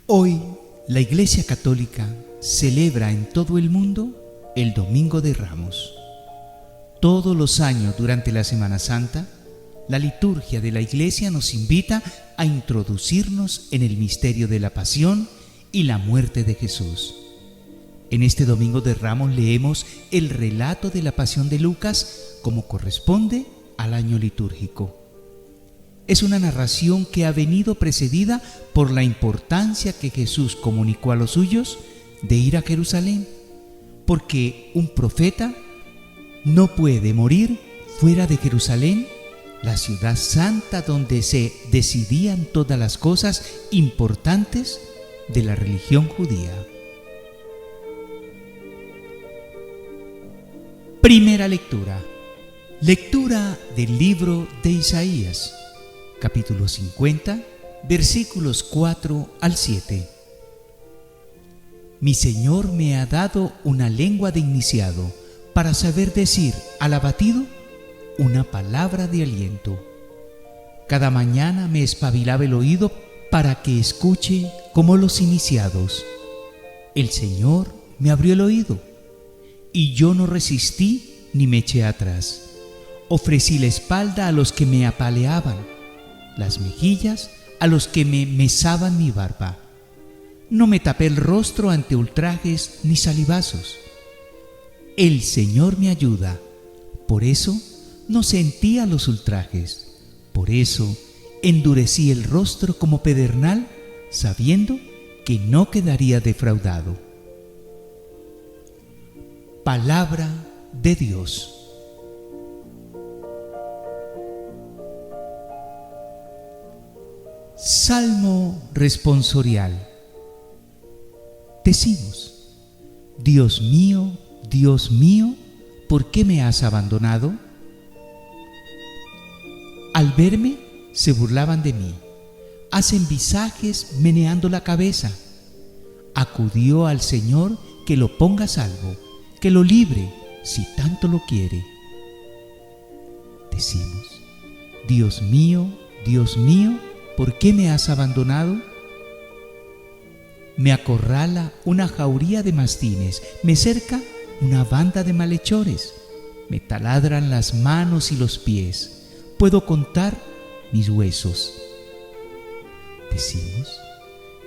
Hoy, la Iglesia Católica celebra en todo el mundo el Domingo de Ramos. Todos los años durante la Semana Santa, la liturgia de la Iglesia nos invita a introducirnos en el misterio de la pasión y la muerte de Jesús. En este Domingo de Ramos leemos el relato de la pasión de Lucas como corresponde al año litúrgico. Es una narración que ha venido precedida por la importancia que Jesús comunicó a los suyos de ir a Jerusalén, porque un profeta no puede morir fuera de Jerusalén, la ciudad santa donde se decidían todas las cosas importantes de la religión judía. Primera lectura. Lectura del libro de Isaías, capítulo 50, versículos 4 al 7. Mi Señor me ha dado una lengua de iniciado para saber decir al abatido una palabra de aliento. Cada mañana me espabilaba el oído para que escuche como los iniciados. El Señor me abrió el oído y yo no resistí ni me eché atrás. Ofrecí la espalda a los que me apaleaban, las mejillas a los que me mesaban mi barba. No me tapé el rostro ante ultrajes ni salivazos. El Señor me ayuda, por eso no sentía los ultrajes. Por eso endurecí el rostro como pedernal, sabiendo que no quedaría defraudado. Palabra de Dios. Salmo responsorial. Decimos: Dios mío, ¿por qué me has abandonado? Al verme, se burlaban de mí, hacen visajes meneando la cabeza. Acudió al Señor que lo ponga a salvo, que lo libre si tanto lo quiere. Decimos: Dios mío, ¿por qué me has abandonado? Me acorrala una jauría de mastines, me cerca una banda de malhechores, me taladran las manos y los pies, puedo contar mis huesos. Decimos: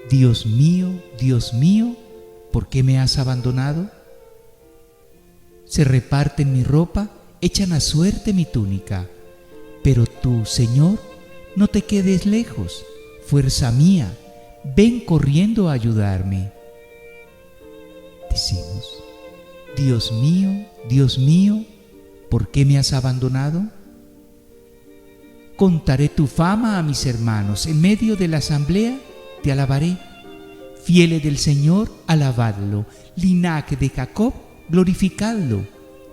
Dios mío, ¿por qué me has abandonado? Se reparten mi ropa, echan a suerte mi túnica, pero tú, Señor, no te quedes lejos, fuerza mía, ven corriendo a ayudarme. Decimos: Dios mío, ¿por qué me has abandonado? Contaré tu fama a mis hermanos, en medio de la asamblea te alabaré. Fieles del Señor, alabadlo, linaje de Jacob, glorificadlo,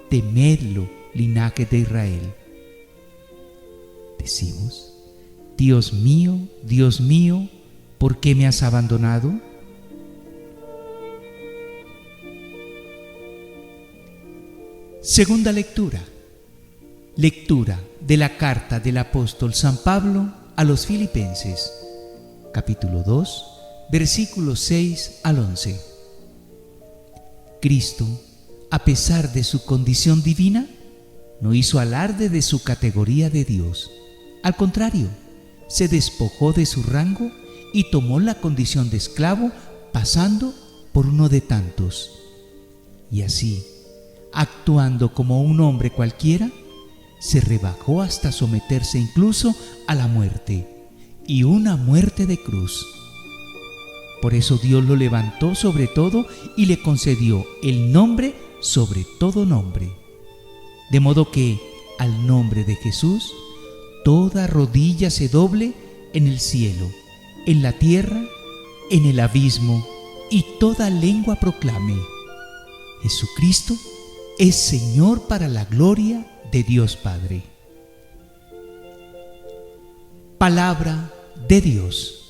temedlo, linaje de Israel. Decimos: Dios mío, ¿por qué me has abandonado? Segunda lectura. Lectura de la carta del apóstol San Pablo a los Filipenses, capítulo 2, versículos 6 al 11. Cristo, a pesar de su condición divina, no hizo alarde de su categoría de Dios. Al contrario, se despojó de su rango y tomó la condición de esclavo, pasando por uno de tantos. Y así, actuando como un hombre cualquiera, se rebajó hasta someterse incluso a la muerte, y una muerte de cruz. Por eso Dios lo levantó sobre todo y le concedió el nombre sobre todo nombre, de modo que al nombre de Jesús toda rodilla se doble en el cielo, en la tierra, en el abismo, y toda lengua proclame: Jesucristo es Señor, para la gloria de Dios Padre. Palabra de Dios.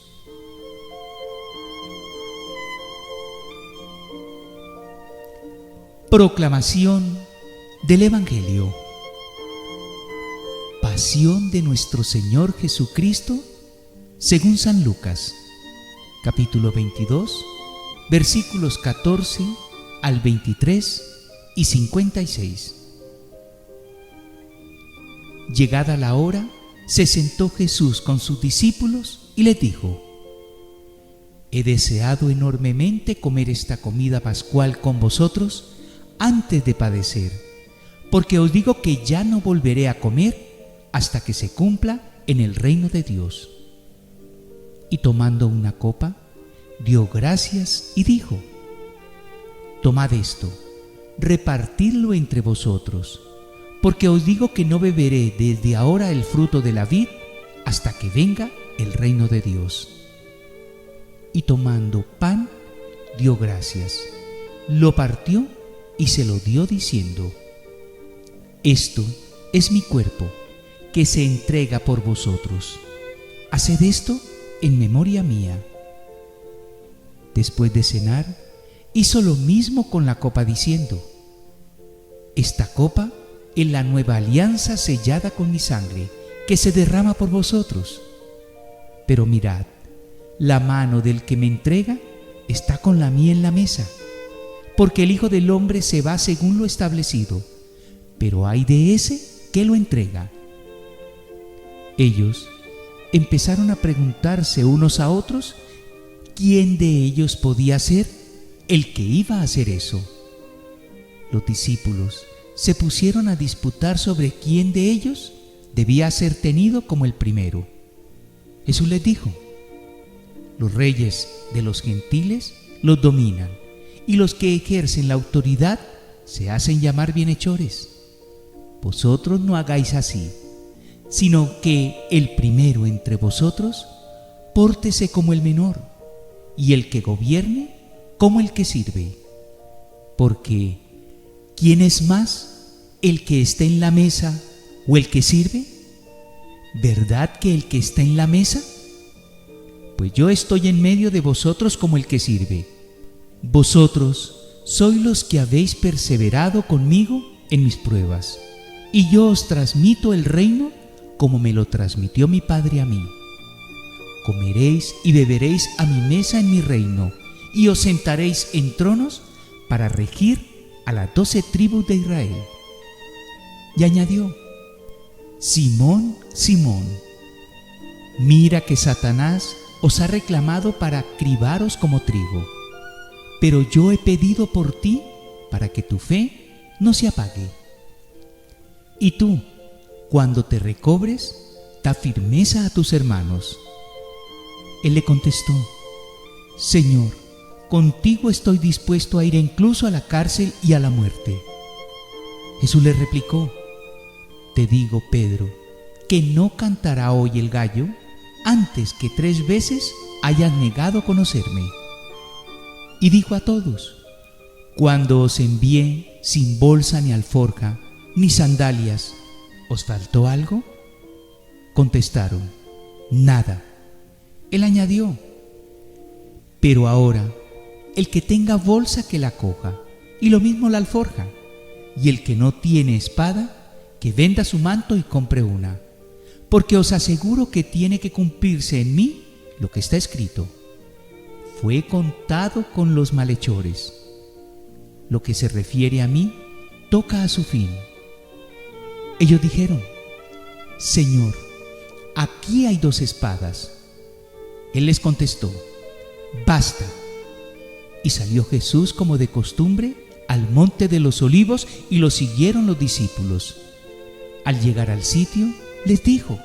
Proclamación del Evangelio. Pasión de nuestro Señor Jesucristo según San Lucas. capítulo 22, versículos 14 al 23 y 56. Llegada la hora, se sentó Jesús con sus discípulos y les dijo: He deseado enormemente comer esta comida pascual con vosotros antes de padecer, porque os digo que ya no volveré a comer hasta que se cumpla en el reino de Dios. Y tomando una copa, dio gracias y dijo: Tomad esto, repartidlo entre vosotros, porque os digo que no beberé desde ahora el fruto de la vid hasta que venga el reino de Dios. Y tomando pan, dio gracias, lo partió y se lo dio diciendo: Esto es mi cuerpo, que se entrega por vosotros. Haced esto en memoria mía. Después de cenar, hizo lo mismo con la copa diciendo: Esta copa es la nueva alianza sellada con mi sangre, que se derrama por vosotros. Pero mirad, la mano del que me entrega está con la mía en la mesa, porque el Hijo del Hombre se va según lo establecido, pero ay de ese que lo entrega. Ellos empezaron a preguntarse unos a otros quién de ellos podía ser el que iba a hacer eso. Los discípulos se pusieron a disputar sobre quién de ellos debía ser tenido como el primero. Jesús les dijo: Los reyes de los gentiles los dominan, y los que ejercen la autoridad se hacen llamar bienhechores. Vosotros no hagáis así, sino que el primero entre vosotros pórtese como el menor, y el que gobierne como el que sirve. Porque ¿quién es más, el que está en la mesa o el que sirve? ¿Verdad que el que está en la mesa? Pues yo estoy en medio de vosotros como el que sirve. Vosotros sois los que habéis perseverado conmigo en mis pruebas, y yo os transmito el reino como me lo transmitió mi Padre a mí. Comeréis y beberéis a mi mesa en mi reino, y os sentaréis en tronos para regir a las 12 tribus de Israel. Y añadió: Simón, Simón, mira que Satanás os ha reclamado para cribaros como trigo, pero yo he pedido por ti para que tu fe no se apague. Y tú, cuando te recobres, da firmeza a tus hermanos. Él le contestó: Señor, contigo estoy dispuesto a ir incluso a la cárcel y a la muerte. Jesús le replicó: Te digo, Pedro, que no cantará hoy el gallo antes que 3 veces hayas negado conocerme. Y dijo a todos: Cuando os envié sin bolsa ni alforja, ni sandalias, ¿os faltó algo? Contestaron: Nada. Él añadió: Pero ahora, el que tenga bolsa que la coja, y lo mismo la alforja, y el que no tiene espada, que venda su manto y compre una, porque os aseguro que tiene que cumplirse en mí lo que está escrito: Fue contado con los malhechores. Lo que se refiere a mí toca a su fin. Ellos dijeron: Señor, aquí hay 2 espadas. Él les contestó: Basta. Y salió Jesús como de costumbre al monte de los Olivos, y lo siguieron los discípulos. Al llegar al sitio, les dijo: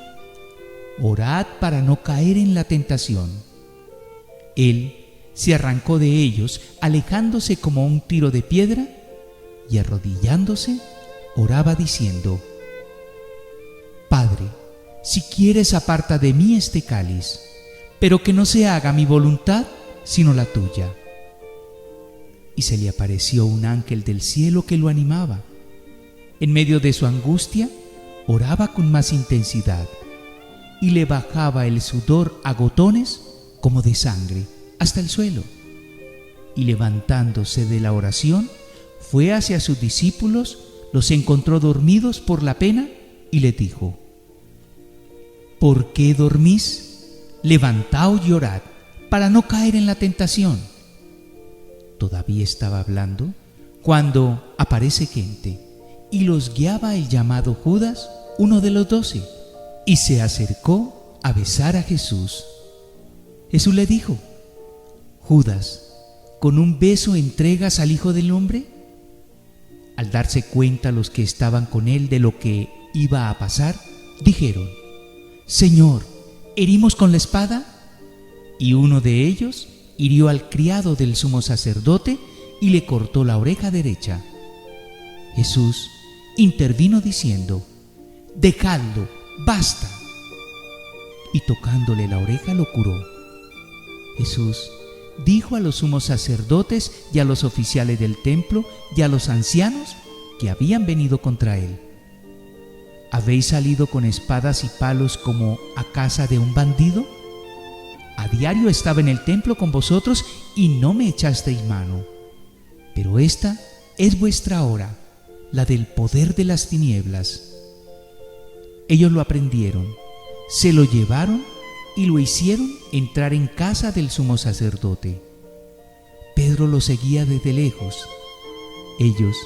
Orad para no caer en la tentación. Él se arrancó de ellos, alejándose como un tiro de piedra, y arrodillándose, oraba diciendo: Padre, si quieres, aparta de mí este cáliz, pero que no se haga mi voluntad, sino la tuya. Y se le apareció un ángel del cielo que lo animaba. En medio de su angustia, oraba con más intensidad, y le bajaba el sudor a gotones como de sangre hasta el suelo. Y levantándose de la oración, fue hacia sus discípulos, los encontró dormidos por la pena, y les dijo: ¿Por qué dormís? Levantaos y orad, para no caer en la tentación. Todavía estaba hablando cuando aparece gente y los guiaba el llamado Judas, uno de los 12, y se acercó a besar a Jesús. Jesús le dijo: Judas, ¿con un beso entregas al Hijo del Hombre? Al darse cuenta los que estaban con él de lo que iba a pasar, dijeron: Señor, ¿herimos con la espada? Y uno de ellos hirió al criado del sumo sacerdote y le cortó la oreja derecha. Jesús intervino diciendo: Dejadlo, basta. Y tocándole la oreja lo curó. Jesús dijo a los sumos sacerdotes y a los oficiales del templo y a los ancianos que habían venido contra él: ¿Habéis salido con espadas y palos como a casa de un bandido? A diario estaba en el templo con vosotros y no me echasteis mano. Pero esta es vuestra hora, la del poder de las tinieblas. Ellos lo aprendieron, se lo llevaron y lo hicieron entrar en casa del sumo sacerdote. Pedro lo seguía desde lejos. Ellos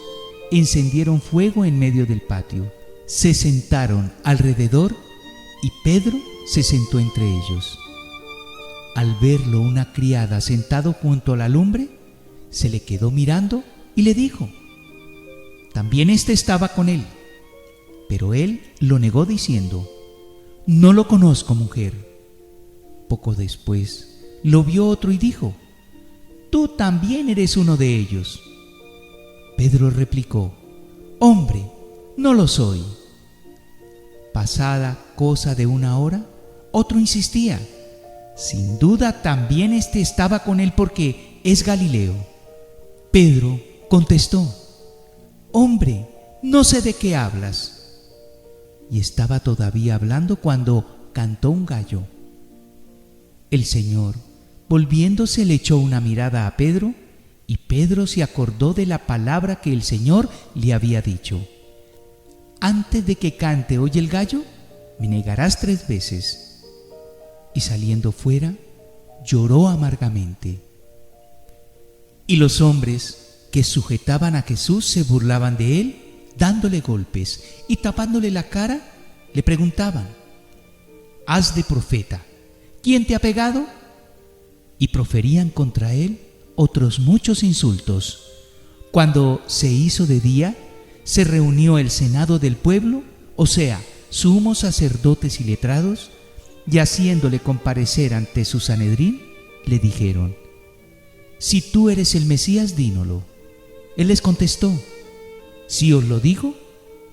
encendieron fuego en medio del patio, se sentaron alrededor y Pedro se sentó entre ellos. Al verlo una criada sentado junto a la lumbre, se le quedó mirando y le dijo: También éste estaba con él. Pero él lo negó diciendo: No lo conozco, mujer. Poco después lo vio otro y dijo: Tú también eres uno de ellos. Pedro replicó: Hombre, no lo soy. Pasada cosa de una hora, otro insistía: Sin duda también éste estaba con él porque es Galileo. Pedro contestó: Hombre, no sé de qué hablas. Y estaba todavía hablando cuando cantó un gallo. El Señor, volviéndose, le echó una mirada a Pedro, y Pedro se acordó de la palabra que el Señor le había dicho: Antes de que cante hoy el gallo, me negarás 3 veces. Y saliendo fuera, lloró amargamente. Y los hombres que sujetaban a Jesús se burlaban de él, dándole golpes y tapándole la cara, le preguntaban: Haz de profeta, ¿quién te ha pegado? Y proferían contra él otros muchos insultos. Cuando se hizo de día, se reunió el senado del pueblo, o sea, sumos sacerdotes y letrados, y haciéndole comparecer ante su Sanedrín, le dijeron: Si tú eres el Mesías, dínoslo. Él les contestó: Si os lo digo,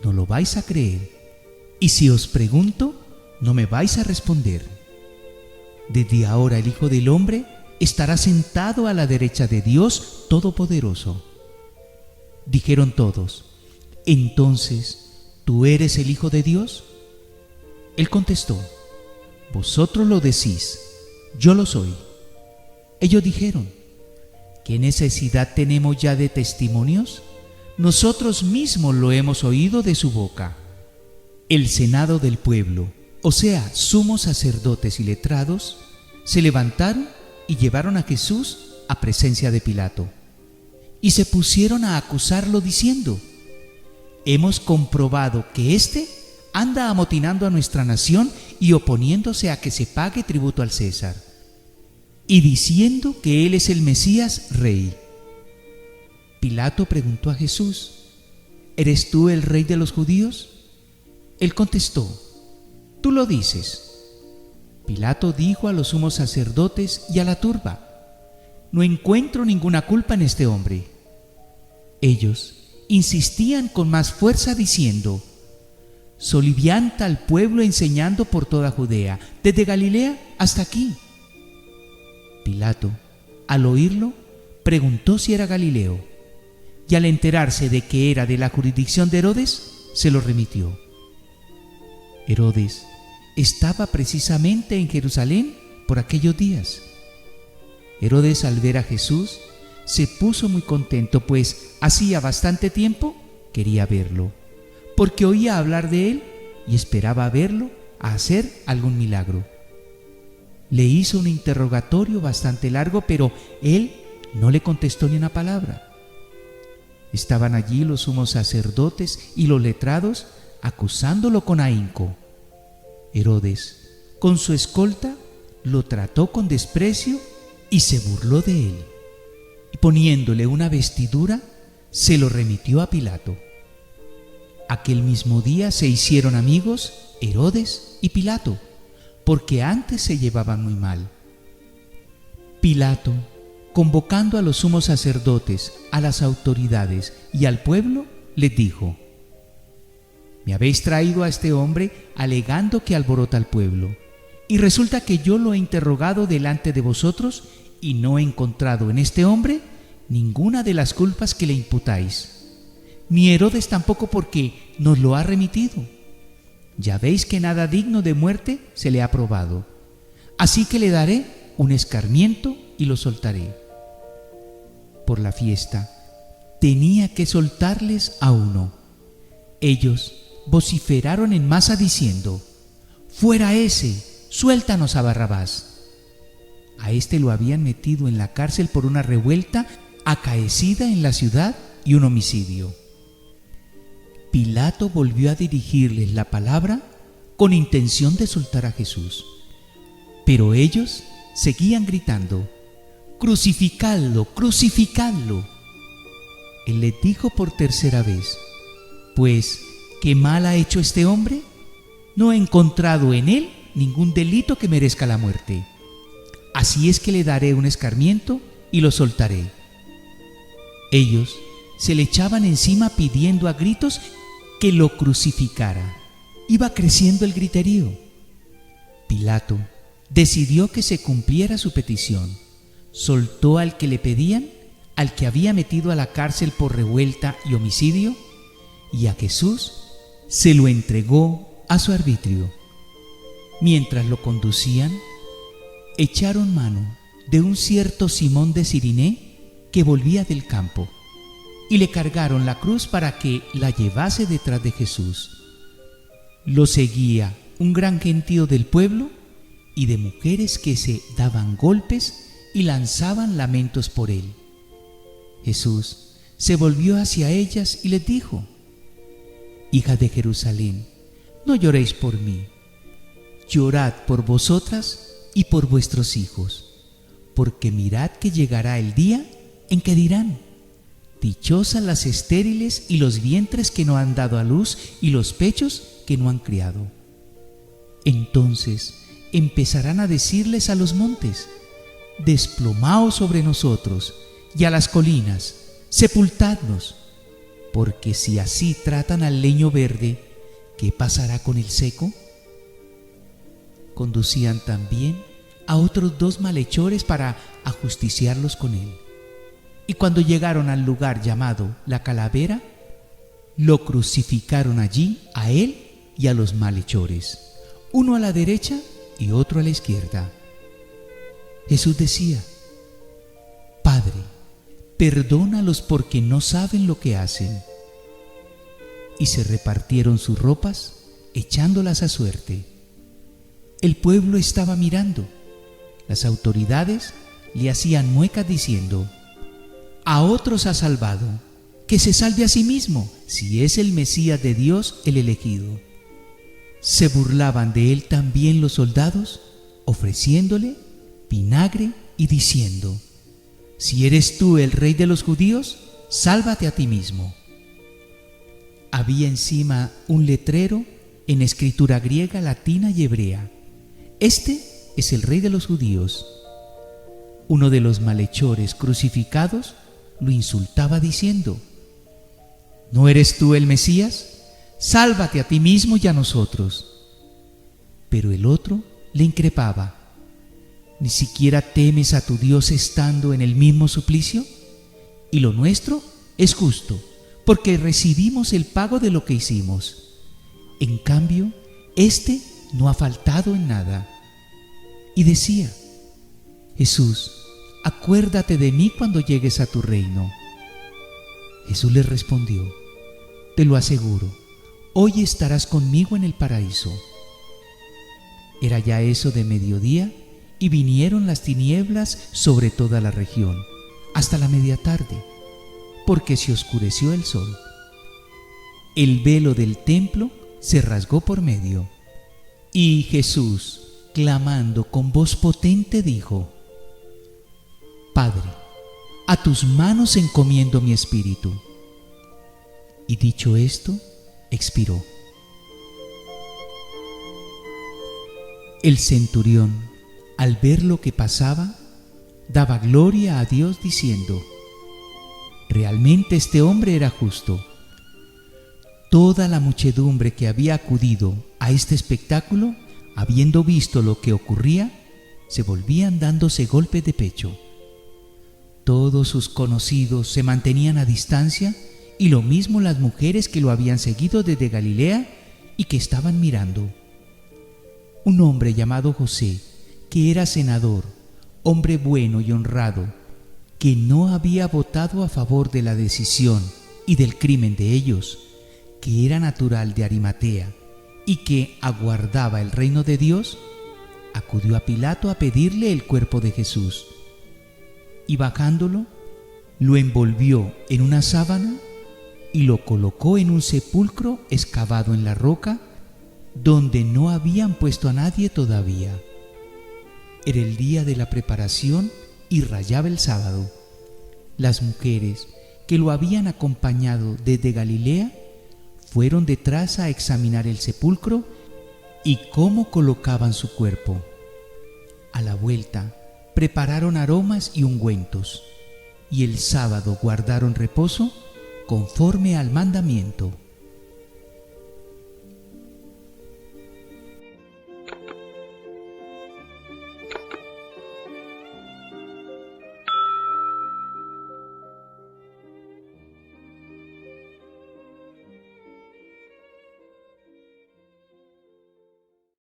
no lo vais a creer, y si os pregunto, no me vais a responder. Desde ahora el Hijo del Hombre estará sentado a la derecha de Dios Todopoderoso. Dijeron todos: Entonces, ¿tú eres el Hijo de Dios? Él contestó: Vosotros lo decís, yo lo soy. Ellos dijeron: ¿Qué necesidad tenemos ya de testimonios? Nosotros mismos lo hemos oído de su boca. El senado del pueblo, o sea, sumos sacerdotes y letrados, se levantaron y llevaron a Jesús a presencia de Pilato. Y se pusieron a acusarlo diciendo: Hemos comprobado que éste anda amotinando a nuestra nación y oponiéndose a que se pague tributo al César, y diciendo que él es el Mesías, rey. Pilato preguntó a Jesús: ¿Eres tú el rey de los judíos? Él contestó: Tú lo dices. Pilato dijo a los sumos sacerdotes y a la turba: No encuentro ninguna culpa en este hombre. Ellos insistían con más fuerza diciendo: Solivianta al pueblo enseñando por toda Judea, desde Galilea hasta aquí. Pilato, al oírlo, preguntó si era Galileo, y al enterarse de que era de la jurisdicción de Herodes, se lo remitió. Herodes estaba precisamente en Jerusalén por aquellos días. Herodes, al ver a Jesús, se puso muy contento, pues hacía bastante tiempo quería verlo, porque oía hablar de él y esperaba verlo a hacer algún milagro. Le hizo un interrogatorio bastante largo, pero él no le contestó ni una palabra. Estaban allí los sumos sacerdotes y los letrados acusándolo con ahínco. Herodes, con su escolta, lo trató con desprecio y se burló de él. Y poniéndole una vestidura, se lo remitió a Pilato. Aquel mismo día se hicieron amigos Herodes y Pilato, porque antes se llevaban muy mal. Pilato, convocando a los sumos sacerdotes, a las autoridades y al pueblo, les dijo: «Me habéis traído a este hombre alegando que alborota al pueblo, y resulta que yo lo he interrogado delante de vosotros y no he encontrado en este hombre ninguna de las culpas que le imputáis, ni Herodes tampoco, porque nos lo ha remitido. Ya veis que nada digno de muerte se le ha probado, así que le daré un escarmiento y lo soltaré». Por la fiesta tenía que soltarles a uno. Ellos vociferaron en masa diciendo: «¡Fuera ese! ¡Suéltanos a Barrabás!». A este lo habían metido en la cárcel por una revuelta acaecida en la ciudad y un homicidio. Pilato volvió a dirigirles la palabra con intención de soltar a Jesús, pero ellos seguían gritando: «¡Crucificadlo! ¡Crucificadlo!». Él les dijo por tercera vez: «Pues, ¿qué mal ha hecho este hombre? No he encontrado en él ningún delito que merezca la muerte. Así es que le daré un escarmiento y lo soltaré». Ellos se le echaban encima pidiendo a gritos que lo crucificara. Iba creciendo el griterío. Pilato decidió que se cumpliera su petición. Soltó al que le pedían, al que había metido a la cárcel por revuelta y homicidio, y a Jesús se lo entregó a su arbitrio. Mientras lo conducían, echaron mano de un cierto Simón de Cirené que volvía del campo, y le cargaron la cruz para que la llevase detrás de Jesús. Lo seguía un gran gentío del pueblo y de mujeres que se daban golpes y lanzaban lamentos por él. Jesús se volvió hacia ellas y les dijo: «Hijas de Jerusalén, no lloréis por mí, llorad por vosotras y por vuestros hijos, porque mirad que llegará el día en que dirán: dichosas las estériles y los vientres que no han dado a luz y los pechos que no han criado. Entonces empezarán a decirles a los montes: desplomaos sobre nosotros, y a las colinas: sepultadnos, porque si así tratan al leño verde, ¿qué pasará con el seco?». Conducían también a otros 2 malhechores para ajusticiarlos con él. Y cuando llegaron al lugar llamado La Calavera, lo crucificaron allí a él y a los malhechores, uno a la derecha y otro a la izquierda. Jesús decía: «Padre, perdónalos porque no saben lo que hacen». Y se repartieron sus ropas, echándolas a suerte. El pueblo estaba mirando. Las autoridades le hacían muecas diciendo: «A otros ha salvado, que se salve a sí mismo, si es el Mesías de Dios, el elegido». Se burlaban de él también los soldados, ofreciéndole vinagre y diciendo: «Si eres tú el rey de los judíos, sálvate a ti mismo». Había encima un letrero en escritura griega, latina y hebrea: «Este es el rey de los judíos». Uno de los malhechores crucificados lo insultaba diciendo: «¿No eres tú el Mesías? Sálvate a ti mismo y a nosotros». Pero el otro le increpaba: ¿ni siquiera temes a tu Dios estando en el mismo suplicio? Y lo nuestro es justo, porque recibimos el pago de lo que hicimos. En cambio, éste no ha faltado en nada. Y decía: «Jesús, acuérdate de mí cuando llegues a tu reino». Jesús le respondió: «Te lo aseguro, hoy estarás conmigo en el paraíso». Era ya eso de mediodía y vinieron las tinieblas sobre toda la región, hasta la media tarde, porque se oscureció el sol. El velo del templo se rasgó por medio, y Jesús, clamando con voz potente, dijo: Padre, a tus manos encomiendo mi espíritu. Y dicho esto, expiró. El centurión, al ver lo que pasaba, daba gloria a Dios diciendo: realmente este hombre era justo. Toda la muchedumbre que había acudido a este espectáculo, habiendo visto lo que ocurría, se volvían dándose golpes de pecho. Todos sus conocidos se mantenían a distancia, y lo mismo las mujeres que lo habían seguido desde Galilea y que estaban mirando. Un hombre llamado José, que era senador, hombre bueno y honrado, que no había votado a favor de la decisión y del crimen de ellos, que era natural de Arimatea y que aguardaba el reino de Dios, acudió a Pilato a pedirle el cuerpo de Jesús. Y bajándolo, lo envolvió en una sábana y lo colocó en un sepulcro excavado en la roca, donde no habían puesto a nadie todavía. Era el día de la preparación y rayaba el sábado. Las mujeres que lo habían acompañado desde Galilea fueron detrás a examinar el sepulcro y cómo colocaban su cuerpo. A la vuelta prepararon aromas y ungüentos, y el sábado guardaron reposo conforme al mandamiento.